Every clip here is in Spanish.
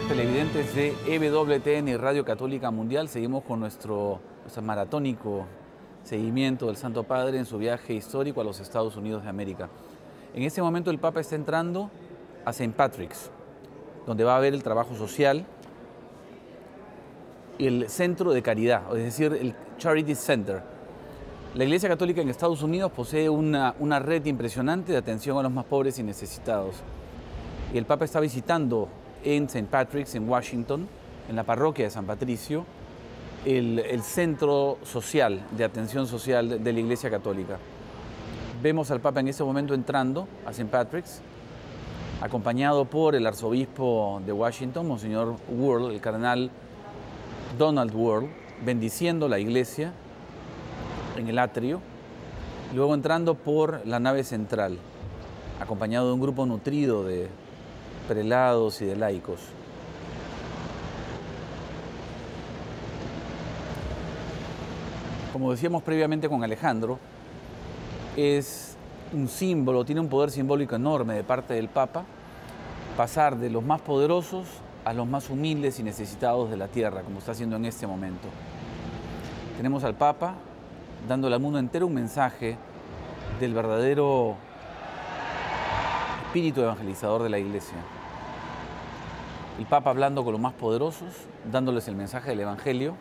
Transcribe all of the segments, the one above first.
televidentes de EWTN y Radio Católica Mundial. Seguimos con nuestro maratónico seguimiento del Santo Padre en su viaje histórico a los Estados Unidos de América. En este momento el Papa está entrando a St. Patrick's, donde va a haber el trabajo social y el centro de caridad, es decir, el Charity Center. La Iglesia Católica en Estados Unidos posee una red impresionante de atención a los más pobres y necesitados. Y el Papa está visitando en St. Patrick's, en Washington, en la parroquia de San Patricio, el centro social, de atención social de la Iglesia Católica. Vemos al Papa en ese momento entrando a St. Patrick's, acompañado por el arzobispo de Washington, Monseñor Wuerl, el cardenal Donald Wuerl, bendiciendo la iglesia en el atrio, luego entrando por la nave central, acompañado de un grupo nutrido de prelados y de laicos. Como decíamos previamente con Alejandro, es un símbolo, tiene un poder simbólico enorme de parte del Papa, pasar de los más poderosos a los más humildes y necesitados de la tierra, como está haciendo en este momento. Tenemos al Papa dándole al mundo entero un mensaje del verdadero espíritu evangelizador de la Iglesia. El Papa hablando con los más poderosos, dándoles el mensaje del Evangelio.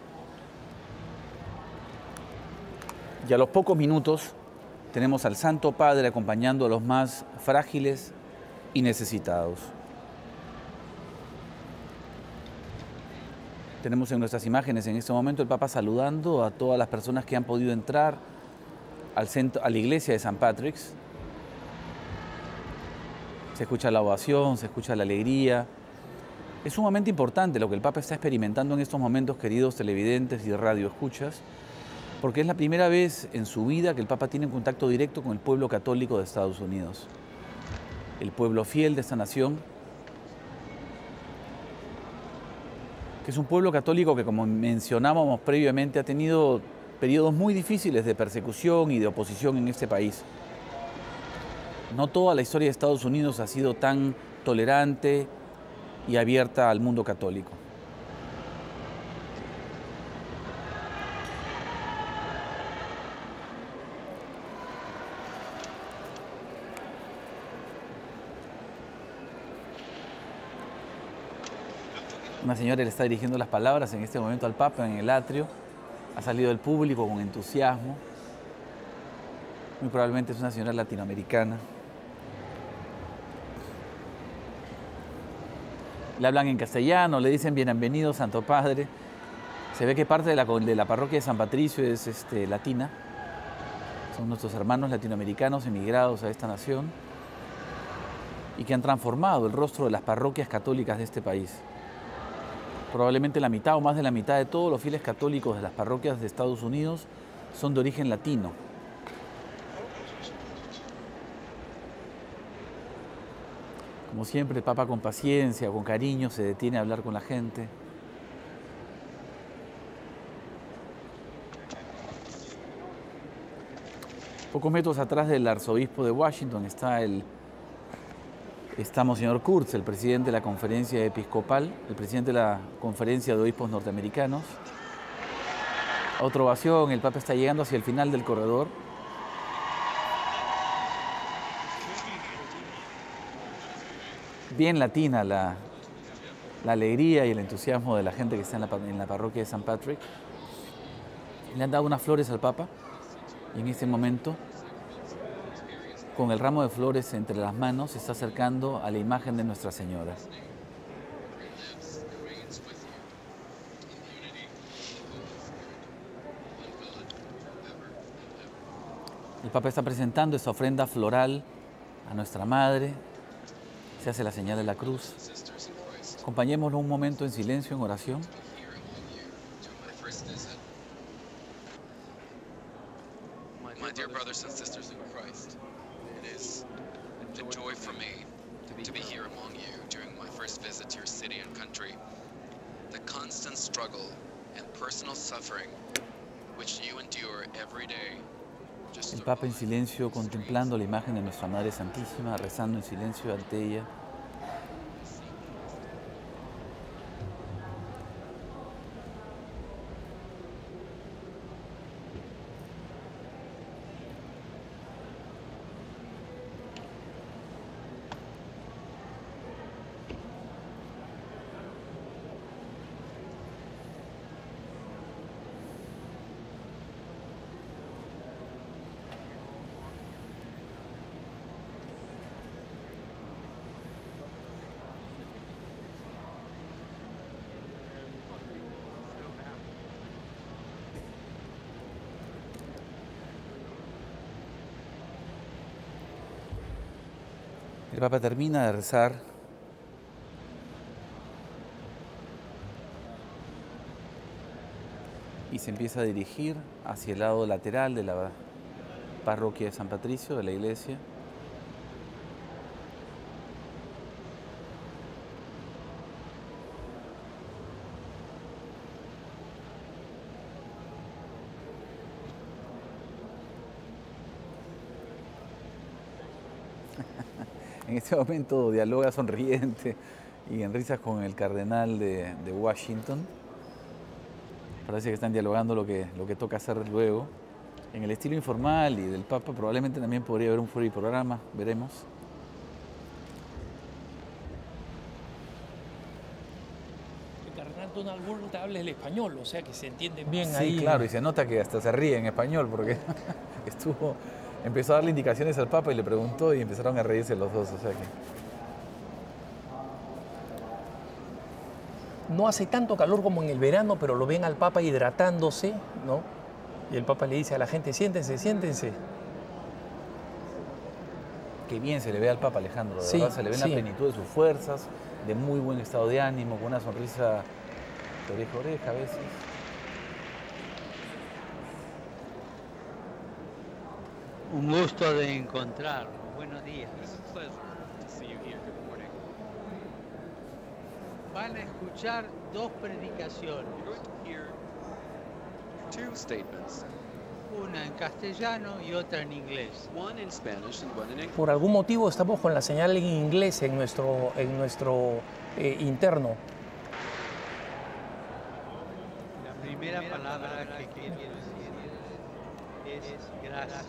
Y a los pocos minutos tenemos al Santo Padre acompañando a los más frágiles y necesitados. Tenemos en nuestras imágenes en este momento el Papa saludando a todas las personas que han podido entrar a la iglesia de St. Patrick's. Se escucha la ovación, se escucha la alegría. Es sumamente importante lo que el Papa está experimentando en estos momentos, queridos televidentes y radioescuchas, porque es la primera vez en su vida que el Papa tiene un contacto directo con el pueblo católico de Estados Unidos. El pueblo fiel de esta nación, que es un pueblo católico que, como mencionábamos previamente, ha tenido periodos muy difíciles de persecución y de oposición en este país. No toda la historia de Estados Unidos ha sido tan tolerante y abierta al mundo católico. Una señora le está dirigiendo las palabras en este momento al Papa en el atrio. Ha salido el público con entusiasmo. Muy probablemente es una señora latinoamericana. Le hablan en castellano, le dicen bienvenido Santo Padre. Se ve que parte de la parroquia de San Patricio es latina. Son nuestros hermanos latinoamericanos emigrados a esta nación y que han transformado el rostro de las parroquias católicas de este país. Probablemente la mitad o más de la mitad de todos los fieles católicos de las parroquias de Estados Unidos son de origen latino. Como siempre, el Papa con paciencia, con cariño, se detiene a hablar con la gente. Pocos metros atrás del arzobispo de Washington está Monseñor Kurtz, el presidente de la conferencia episcopal, el presidente de la conferencia de obispos norteamericanos. Otra ovación, el Papa está llegando hacia el final del corredor. Bien latina la alegría y el entusiasmo de la gente que está en la parroquia de St. Patrick. Le han dado unas flores al Papa y en este momento, con el ramo de flores entre las manos, se está acercando a la imagen de Nuestra Señora. El Papa está presentando esta ofrenda floral a Nuestra Madre. Se hace la señal de la cruz. Acompañémoslo un momento en silencio, en oración. My dear brothers and sisters in Christ, it is a joy for me to be here among you during my first visit to your city and country. The constant struggle and personal suffering which you endure every day. El Papa en silencio, contemplando la imagen de Nuestra Madre Santísima, rezando en silencio ante ella. El Papa termina de rezar. Y se empieza a dirigir hacia el lado lateral de la parroquia de San Patricio, de la iglesia. En este momento dialoga sonriente y en risas con el cardenal de Washington. Parece que están dialogando lo que toca hacer luego. En el estilo informal y del Papa probablemente también podría haber un fuera de programa, veremos. El cardenal Donald Ward habla el español, o sea que se entienden bien Sí, ahí. Sí, claro, y se nota que hasta se ríe en español porque empezó a darle indicaciones al Papa y le preguntó y empezaron a reírse los dos, o sea que... No hace tanto calor como en el verano, pero lo ven al Papa hidratándose, ¿no? Y el Papa le dice a la gente, siéntense, siéntense. Qué bien se le ve al Papa, Alejandro, de Sí, verdad, se le ve en sí. la plenitud de sus fuerzas, de muy buen estado de ánimo, con una sonrisa de oreja a oreja a veces. Un gusto de encontrarlo. Buenos días. Van a escuchar dos predicaciones. Two statements, Una en castellano y otra en inglés. one in Spanish and one in English. Por algún motivo estamos con la señal en inglés en nuestro interno. La primera palabra que quiero decir es gracias.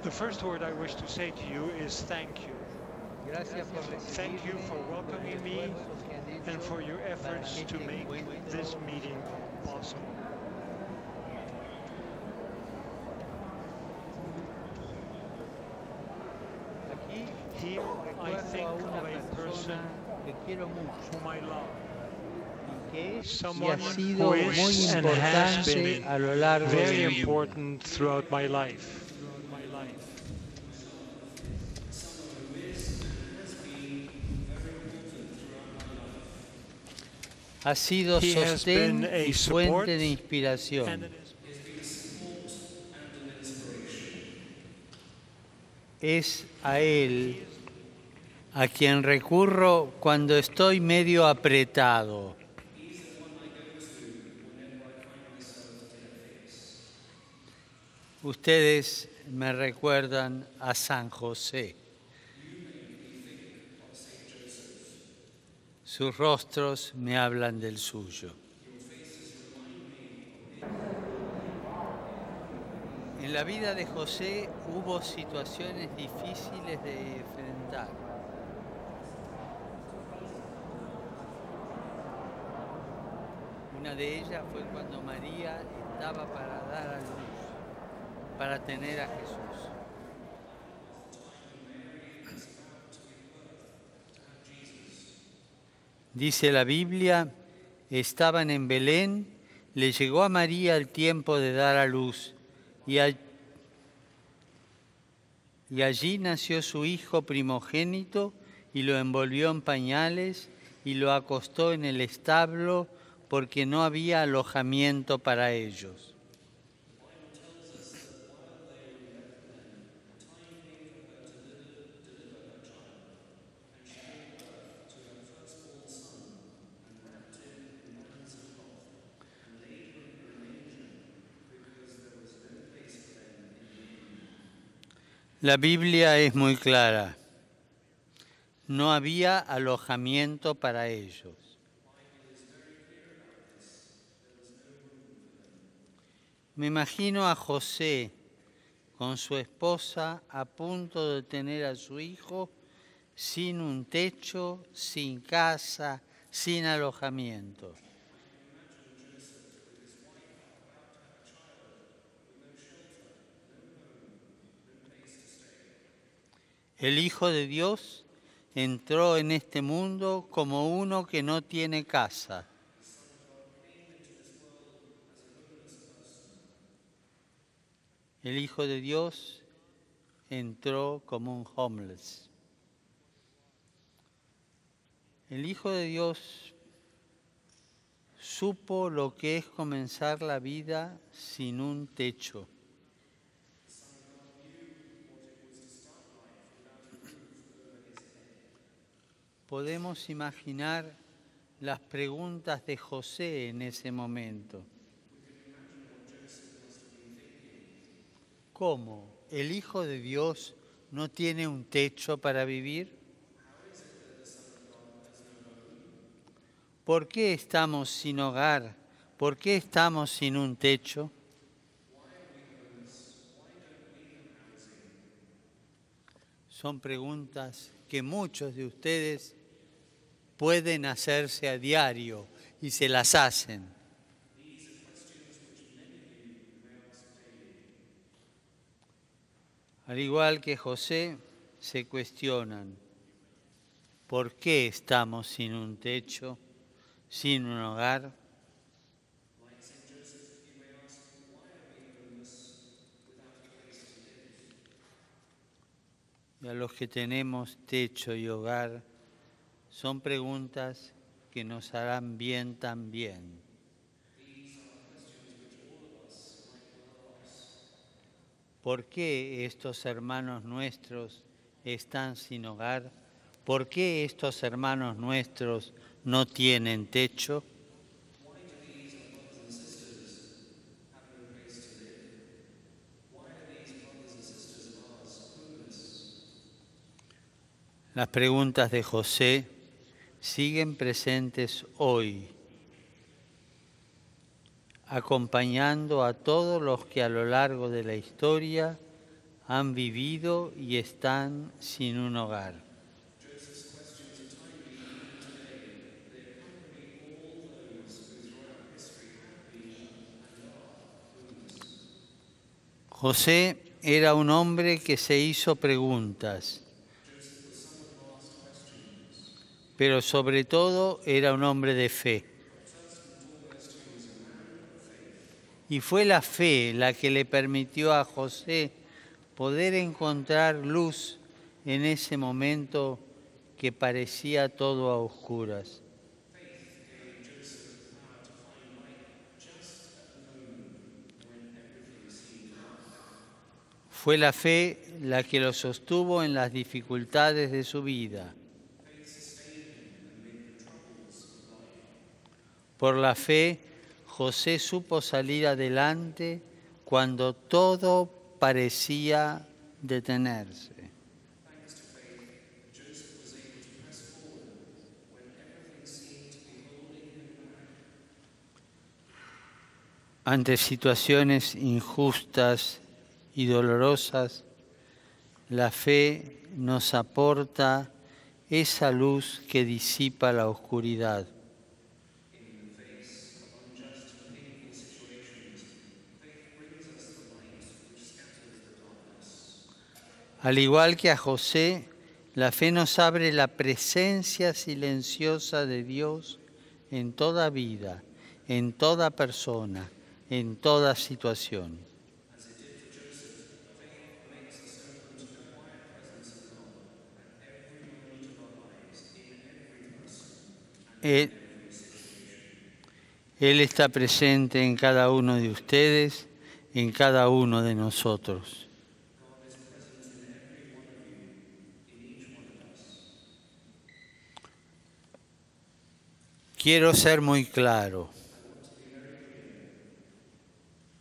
The first word I wish to say to you is thank you. Gracias por recibirme. Thank you for welcoming me and for your efforts to make this meeting possible. Aquí Here I think recuerdo a of una a person que quiero mucho whom I love, y que es y someone ha sido who muy is and has importante been a lo largo de very mi vida. important throughout my life. Ha sido He has sostén been a y support fuente de and inspiración. an Es a Él a quien recurro cuando estoy medio apretado. Ustedes me recuerdan a San José. Sus rostros me hablan del suyo. En la vida de José hubo situaciones difíciles de enfrentar. Una de ellas fue cuando María estaba para dar a luz, para tener a Jesús. Dice la Biblia, estaban en Belén, le llegó a María el tiempo de dar a luz y allí nació su hijo primogénito y lo envolvió en pañales y lo acostó en el establo porque no había alojamiento para ellos. La Biblia es muy clara. No había alojamiento para ellos. Me imagino a José con su esposa a punto de tener a su hijo sin un techo, sin casa, sin alojamiento. El Hijo de Dios entró en este mundo como uno que no tiene casa. El Hijo de Dios entró como un homeless. El Hijo de Dios supo lo que es comenzar la vida sin un techo. Podemos imaginar las preguntas de José en ese momento. ¿Cómo? ¿El Hijo de Dios no tiene un techo para vivir? ¿Por qué estamos sin hogar? ¿Por qué estamos sin un techo? Son preguntas que muchos de ustedes pueden hacerse a diario y se las hacen. Al igual que José, se cuestionan, ¿por qué estamos sin un techo, sin un hogar? Y a los que tenemos techo y hogar, son preguntas que nos harán bien también. ¿Por qué estos hermanos nuestros están sin hogar? ¿Por qué estos hermanos nuestros no tienen techo? Las preguntas de José siguen presentes hoy, acompañando a todos los que a lo largo de la historia han vivido y están sin un hogar. José era un hombre que se hizo preguntas, pero sobre todo era un hombre de fe. Y fue la fe la que le permitió a José poder encontrar luz en ese momento que parecía todo a oscuras. Fue la fe la que lo sostuvo en las dificultades de su vida. Por la fe, José supo salir adelante cuando todo parecía detenerse. Ante situaciones injustas y dolorosas, la fe nos aporta esa luz que disipa la oscuridad. Al igual que a José, la fe nos abre la presencia silenciosa de Dios en toda vida, en toda persona, en toda situación. Él está presente en cada uno de ustedes, en cada uno de nosotros. Quiero ser muy claro.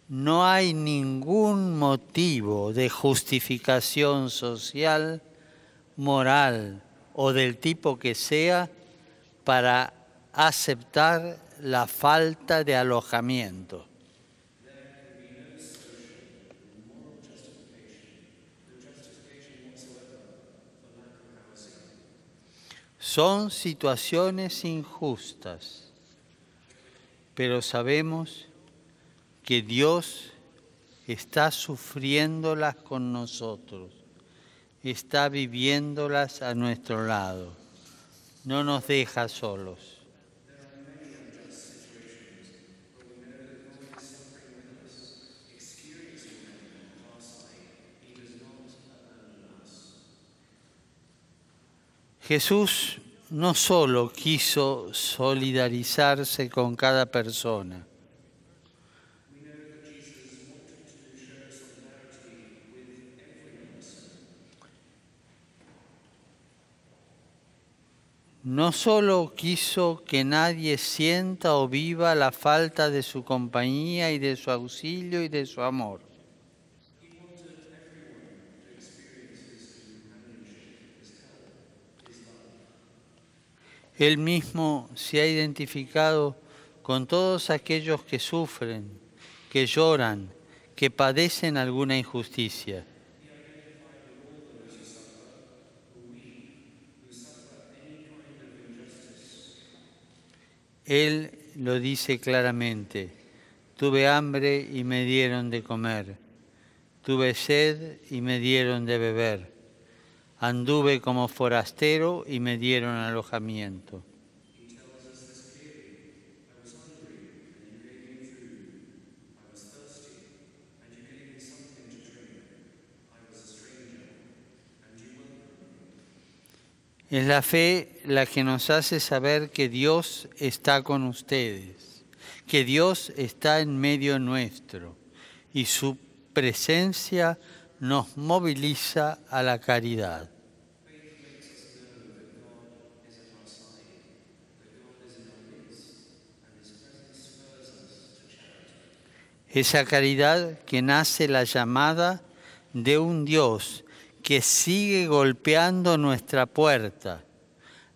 No hay ningún motivo de justificación social, moral o del tipo que sea para aceptar la falta de alojamiento. Son situaciones injustas, pero sabemos que Dios está sufriéndolas con nosotros, está viviéndolas a nuestro lado, no nos deja solos. Jesús no solo quiso solidarizarse con cada persona, no solo quiso que nadie sienta o viva la falta de su compañía y de su auxilio y de su amor. Él mismo se ha identificado con todos aquellos que sufren, que lloran, que padecen alguna injusticia. Él lo dice claramente: tuve hambre y me dieron de comer, tuve sed y me dieron de beber, anduve como forastero y me dieron alojamiento. Es la fe la que nos hace saber que Dios está con ustedes, que Dios está en medio nuestro y su presencia nos moviliza a la caridad. Esa caridad que nace la llamada de un Dios que sigue golpeando nuestra puerta,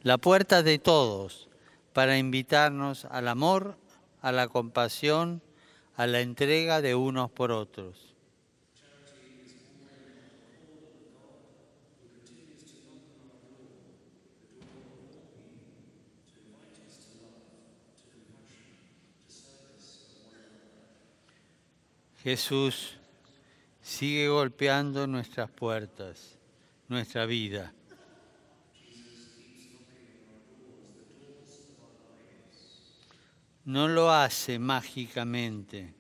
la puerta de todos, para invitarnos al amor, a la compasión, a la entrega de unos por otros. Jesús sigue golpeando nuestras puertas, nuestra vida. No lo hace mágicamente,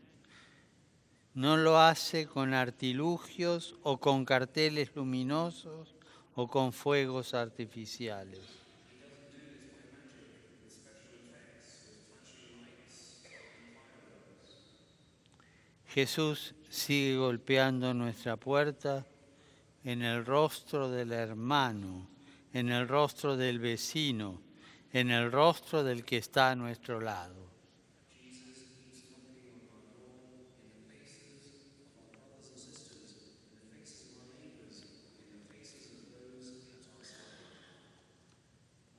no lo hace con artilugios o con carteles luminosos o con fuegos artificiales. Jesús sigue golpeando nuestra puerta en el rostro del hermano, en el rostro del vecino, en el rostro del que está a nuestro lado.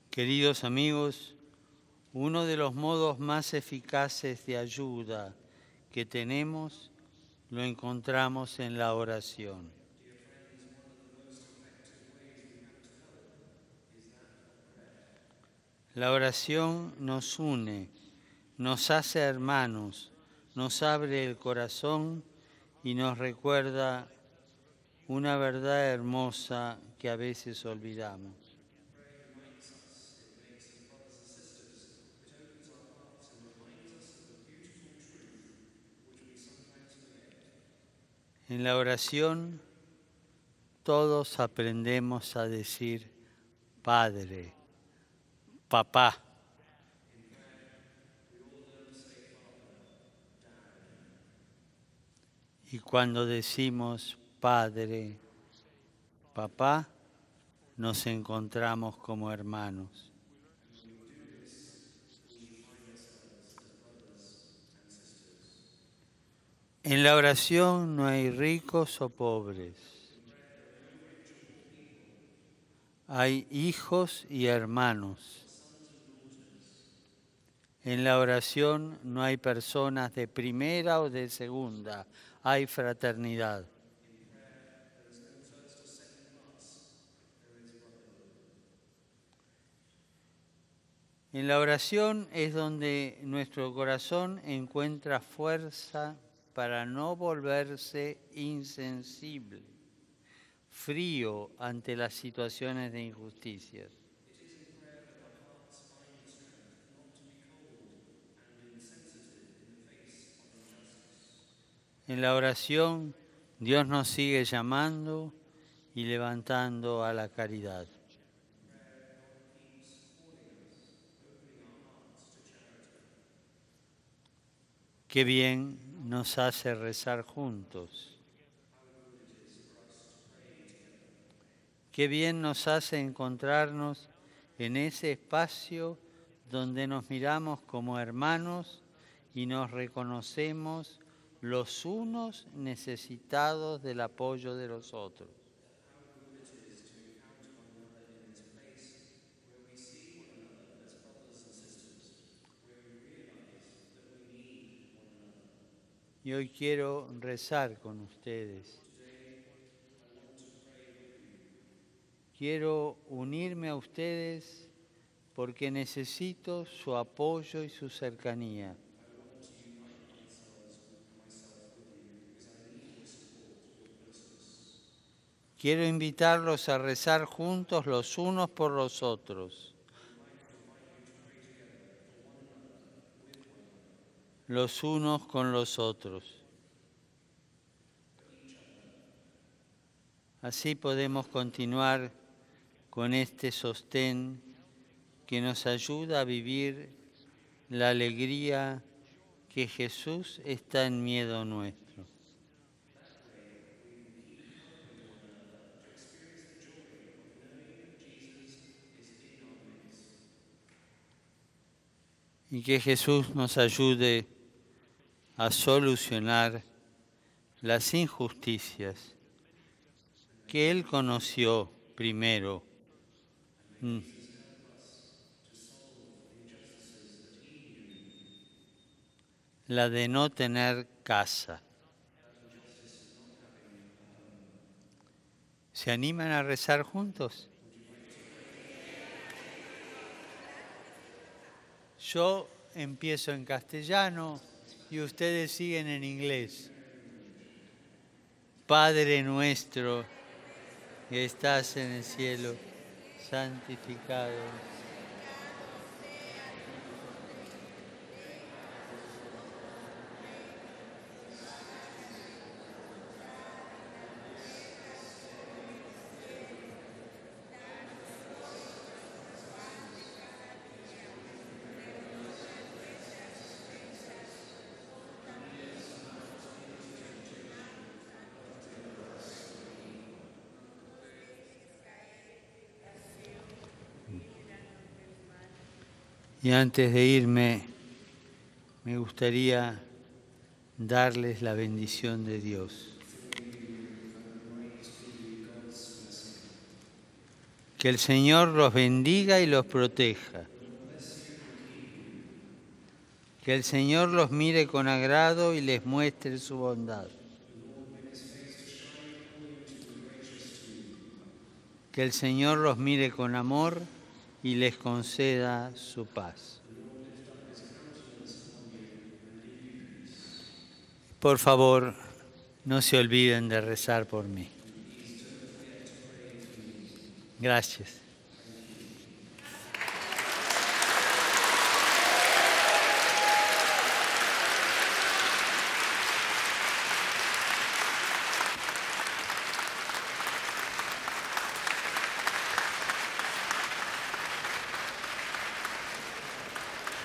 Queridos amigos, uno de los modos más eficaces de ayuda que tenemos lo encontramos en la oración. La oración nos une, nos hace hermanos, nos abre el corazón y nos recuerda una verdad hermosa que a veces olvidamos. En la oración todos aprendemos a decir Padre, Papá. Y cuando decimos Padre, Papá, nos encontramos como hermanos. En la oración no hay ricos o pobres. Hay hijos y hermanos. En la oración no hay personas de primera o de segunda. Hay fraternidad. En la oración es donde nuestro corazón encuentra fuerza para no volverse insensible, frío ante las situaciones de injusticia. En la oración, Dios nos sigue llamando y levantando a la caridad. Qué bien nos hace rezar juntos. Qué bien nos hace encontrarnos en ese espacio donde nos miramos como hermanos y nos reconocemos los unos necesitados del apoyo de los otros. Y hoy quiero rezar con ustedes. Quiero unirme a ustedes porque necesito su apoyo y su cercanía. Quiero invitarlos a rezar juntos los unos por los otros. Los unos con los otros. Así podemos continuar con este sostén que nos ayuda a vivir la alegría que Jesús está en medio nuestro. Y que Jesús nos ayude a solucionar las injusticias que Él conoció primero. La de no tener casa. ¿Se animan a rezar juntos? Yo empiezo en castellano y ustedes siguen en inglés. Padre nuestro que estás en el cielo, santificado. Y antes de irme, me gustaría darles la bendición de Dios. Que el Señor los bendiga y los proteja. Que el Señor los mire con agrado y les muestre su bondad. Que el Señor los mire con amor y les conceda su paz. Por favor, no se olviden de rezar por mí. Gracias.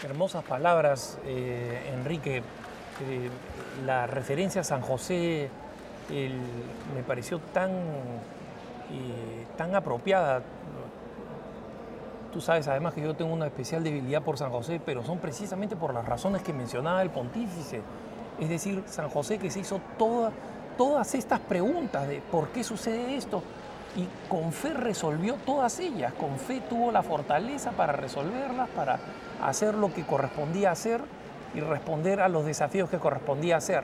Hermosas palabras, Enrique. La referencia a San José me pareció tan apropiada. Tú sabes además que yo tengo una especial debilidad por San José, pero son precisamente por las razones que mencionaba el pontífice. Es decir, San José que se hizo todas estas preguntas de por qué sucede esto y con fe resolvió todas ellas. Con fe tuvo la fortaleza para resolverlas, para hacer lo que correspondía hacer y responder a los desafíos que correspondía hacer.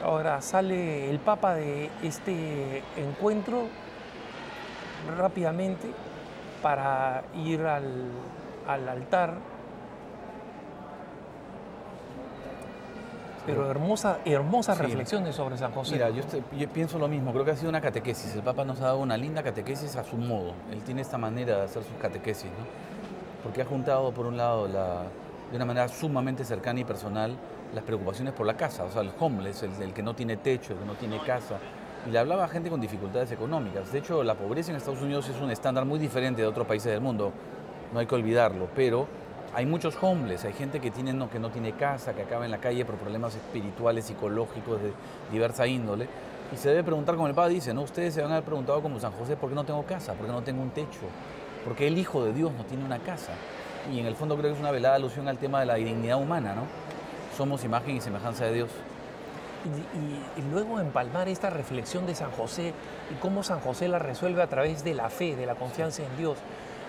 Ahora sale el Papa de este encuentro rápidamente para ir al altar. Pero hermosas reflexiones sobre San José. Mira, yo pienso lo mismo, creo que ha sido una catequesis. El Papa nos ha dado una linda catequesis a su modo. Él tiene esta manera de hacer sus catequesis, ¿no? Porque ha juntado, por un lado, de una manera sumamente cercana y personal, las preocupaciones por la casa, o sea, el homeless, el que no tiene techo, el que no tiene casa. Y le hablaba a gente con dificultades económicas. De hecho, la pobreza en Estados Unidos es un estándar muy diferente de otros países del mundo, no hay que olvidarlo, pero Hay muchos homeless, hay gente que no tiene casa, que acaba en la calle por problemas espirituales, psicológicos de diversa índole. Y se debe preguntar, como el Papa dice, ¿no? Ustedes se van a haber preguntado como San José, ¿por qué no tengo casa? ¿Por qué no tengo un techo? ¿Por qué el Hijo de Dios no tiene una casa? Y en el fondo creo que es una velada alusión al tema de la dignidad humana, ¿no? Somos imagen y semejanza de Dios. Y luego empalmar esta reflexión de San José y cómo San José la resuelve a través de la fe, de la confianza en Dios,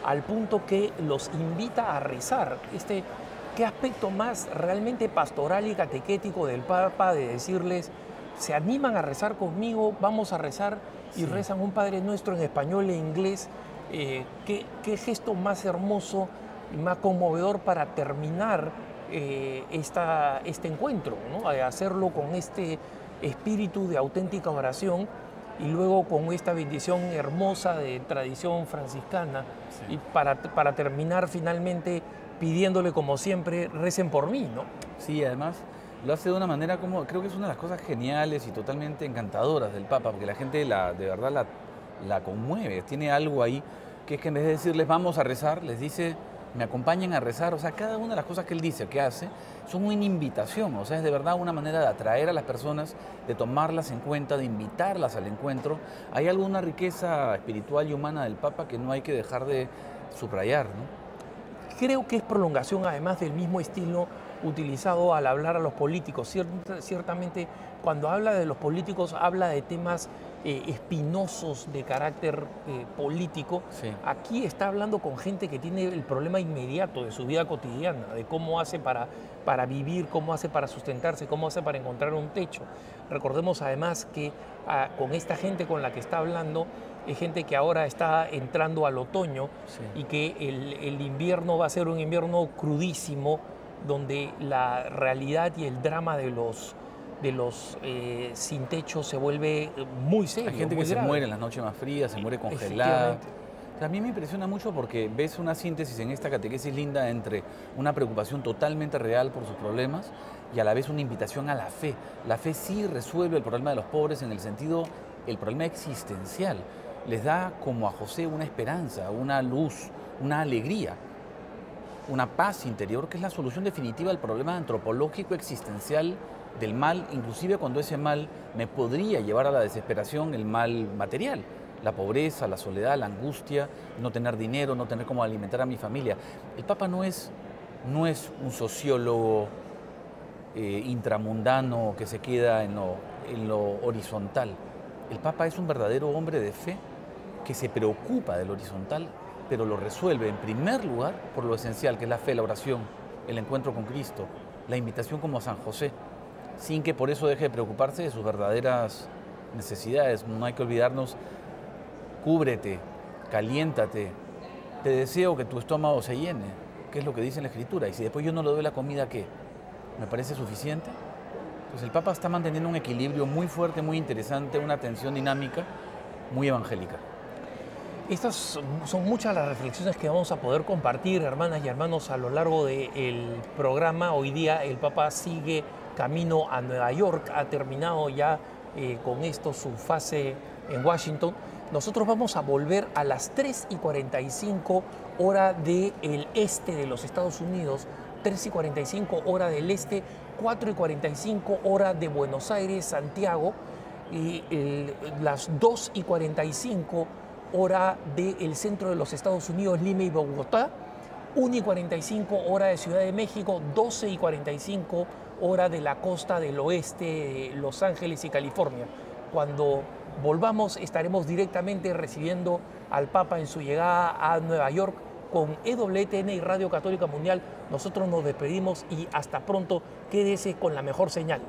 al punto que los invita a rezar. ¿Qué aspecto más realmente pastoral y catequético del Papa de decirles, se animan a rezar conmigo, vamos a rezar y Sí. rezan un Padre Nuestro en español e inglés? ¿Qué gesto más hermoso y más conmovedor para terminar este encuentro, ¿no? Hacerlo con este espíritu de auténtica oración y luego con esta bendición hermosa de tradición franciscana, Sí. y para terminar finalmente pidiéndole como siempre, recen por mí, ¿no? Sí, además lo hace de una manera como, creo que es una de las cosas geniales y totalmente encantadoras del Papa, porque la gente de verdad la conmueve, tiene algo ahí que es que en vez de decirles vamos a rezar, les dice me acompañen a rezar. O sea, cada una de las cosas que él dice, que hace, son una invitación. O sea, es de verdad una manera de atraer a las personas, de tomarlas en cuenta, de invitarlas al encuentro. Hay alguna riqueza espiritual y humana del Papa que no hay que dejar de subrayar, ¿no? Creo que es prolongación además del mismo estilo utilizado al hablar a los políticos. Ciertamente, cuando habla de los políticos, habla de temas espinosos de carácter político. Sí. Aquí está hablando con gente que tiene el problema inmediato de su vida cotidiana, de cómo hace para vivir, cómo hace para sustentarse, cómo hace para encontrar un techo. Recordemos además que con esta gente con la que está hablando, es gente que ahora está entrando al otoño, Sí. y que el invierno va a ser un invierno crudísimo, donde la realidad y el drama de los sin techo se vuelve muy serio. Hay gente muy que se grave. muere en las noches más frías, se muere congelada. Efectivamente. O sea, a mí me impresiona mucho porque ves una síntesis en esta catequesis linda entre una preocupación totalmente real por sus problemas y a la vez una invitación a la fe. La fe sí resuelve el problema de los pobres en el sentido, el problema existencial. Les da como a José una esperanza, una luz, una alegría, una paz interior que es la solución definitiva al problema antropológico existencial del mal, inclusive cuando ese mal me podría llevar a la desesperación, el mal material, la pobreza, la soledad, la angustia, no tener dinero, no tener cómo alimentar a mi familia. El Papa no es un sociólogo intramundano que se queda en lo horizontal. El Papa es un verdadero hombre de fe que se preocupa del horizontal, pero lo resuelve en primer lugar por lo esencial, que es la fe, la oración, el encuentro con Cristo, la invitación como a San José, sin que por eso deje de preocuparse de sus verdaderas necesidades. No hay que olvidarnos, cúbrete, caliéntate, te deseo que tu estómago se llene, que es lo que dice en la Escritura, y si después yo no le doy la comida, ¿qué? ¿Me parece suficiente? Pues el Papa está manteniendo un equilibrio muy fuerte, muy interesante, una tensión dinámica muy evangélica. Estas son muchas las reflexiones que vamos a poder compartir, hermanas y hermanos, a lo largo del programa. Hoy día el Papa sigue camino a Nueva York, ha terminado ya con esto su fase en Washington. Nosotros vamos a volver a las 3:45 hora del este de los Estados Unidos, 3:45 hora del este, 4:45 hora de Buenos Aires, Santiago, y las 2:45 hora del centro de los Estados Unidos, Lima y Bogotá, 1:45 hora de Ciudad de México, 12:45 hora de la costa del oeste de Los Ángeles y California. Cuando volvamos estaremos directamente recibiendo al Papa en su llegada a Nueva York con EWTN y Radio Católica Mundial. Nosotros nos despedimos y hasta pronto. Quédese con la mejor señal.